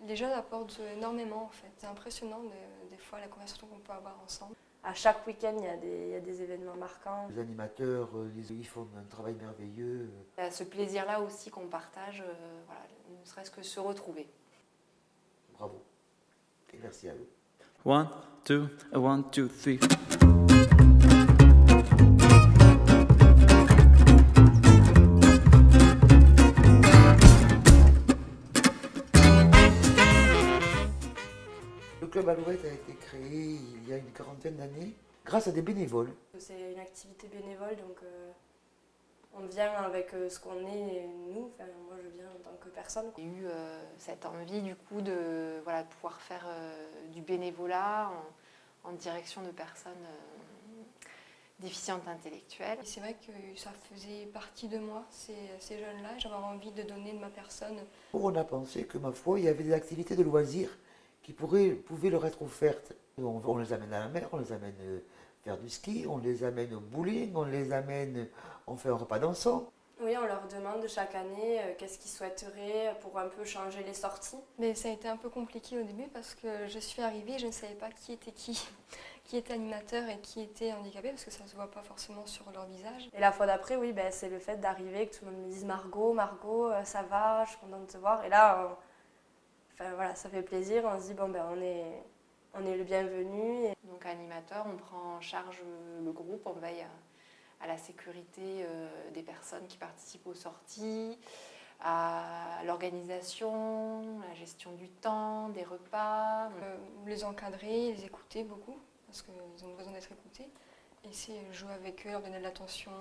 Les jeunes apportent énormément en fait. C'est impressionnant des fois la conversation qu'on peut avoir ensemble. À chaque week-end, il y a des événements marquants. Les animateurs, ils font un travail merveilleux. Il y a ce plaisir-là aussi qu'on partage, voilà, ne serait-ce que se retrouver. Bravo. Et merci à eux. 1, 2, 1, 2, 3. Le Club Alouette a été créé il y a une quarantaine d'années grâce à des bénévoles. C'est une activité bénévole, donc on vient avec ce qu'on est, nous. Enfin, moi, je viens en tant que personne. J'ai eu cette envie du coup de pouvoir faire du bénévolat en direction de personnes déficientes intellectuelles. C'est vrai que ça faisait partie de moi, ces jeunes-là. J'avais envie de donner de ma personne. On a pensé que, ma foi, il y avait des activités de loisirs qui pouvaient leur être offertes. On les amène à la mer, on les amène faire du ski, on les amène au bowling, on fait un repas dansant. Oui, on leur demande chaque année qu'est-ce qu'ils souhaiteraient pour un peu changer les sorties. Mais ça a été un peu compliqué au début parce que je suis arrivée et je ne savais pas qui était qui était animateur et qui était handicapé parce que ça ne se voit pas forcément sur leur visage. Et la fois d'après, oui, c'est le fait d'arriver, que tout le monde me dise Margot, ça va, je suis contente de te voir. Et là, voilà, ça fait plaisir, on se dit on est le bienvenu. Donc animateur, on prend en charge le groupe, on veille à la sécurité des personnes qui participent aux sorties, à l'organisation, la gestion du temps, des repas. Les encadrer, les écouter beaucoup parce qu'ils ont besoin d'être écoutés. Et c'est jouer avec eux, leur donner de l'attention.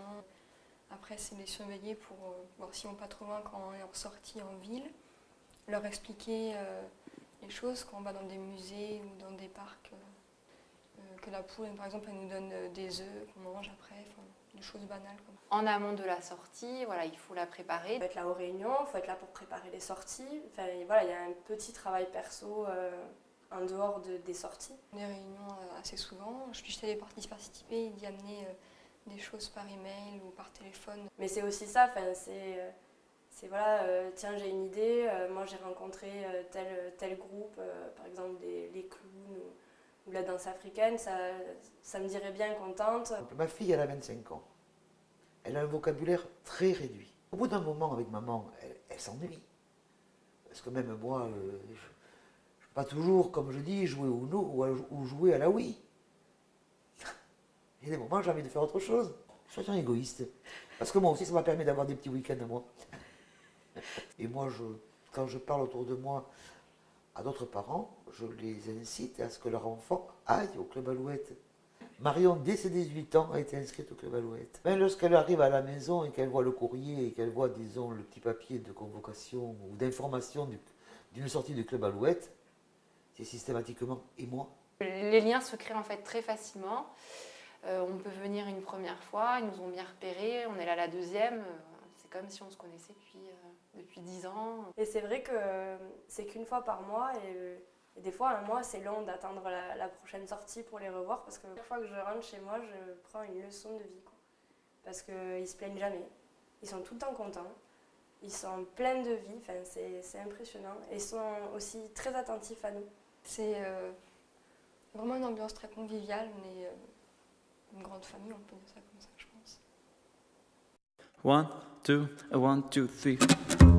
Après, c'est les surveiller pour voir s'ils vont pas trop loin quand on est en sortie en ville. Leur expliquer les choses quand on va dans des musées ou dans des parcs. Que la poule, par exemple, elle nous donne des œufs qu'on mange après, des choses banales. En amont de la sortie, voilà, il faut la préparer. Il faut être là aux réunions, il faut être là pour préparer les sorties. Voilà, il y a un petit travail perso en dehors des sorties. Des réunions assez souvent. Je suis allée participer et d'y amener des choses par email ou par téléphone. Mais c'est aussi ça, c'est voilà, tiens, j'ai une idée, moi j'ai rencontré tel groupe, par exemple les clowns ou la danse africaine, ça me dirait bien contente. Ma fille, elle a 25 ans. Elle a un vocabulaire très réduit. Au bout d'un moment, avec maman, elle s'ennuie. Parce que même moi, je ne peux pas toujours, comme je dis, jouer au Uno ou jouer à la Wii. Il y a des moments, j'ai envie de faire autre chose. Soyons égoïste. Parce que moi aussi, ça m'a permis d'avoir des petits week-ends à moi. Et moi, quand je parle autour de moi à d'autres parents, je les incite à ce que leur enfant aille au Club Alouette. Marion, dès ses 18 ans, a été inscrite au Club Alouette. Mais lorsqu'elle arrive à la maison et qu'elle voit le courrier et qu'elle voit, disons, le petit papier de convocation ou d'information d'une sortie du Club Alouette, c'est systématiquement « et moi ». Les liens se créent en fait très facilement. On peut venir une première fois, ils nous ont bien repérés, on est là la deuxième. C'est comme si on se connaissait depuis 10 ans. Et c'est vrai que c'est qu'une fois par mois et des fois un mois c'est long d'attendre la prochaine sortie pour les revoir parce que chaque fois que je rentre chez moi je prends une leçon de vie, quoi. Parce qu'ils se plaignent jamais, ils sont tout le temps contents, ils sont pleins de vie, c'est impressionnant et ils sont aussi très attentifs à nous. C'est vraiment une ambiance très conviviale, on est une grande famille, on peut dire ça comme ça je pense. 1, 2, 1, 2, 3.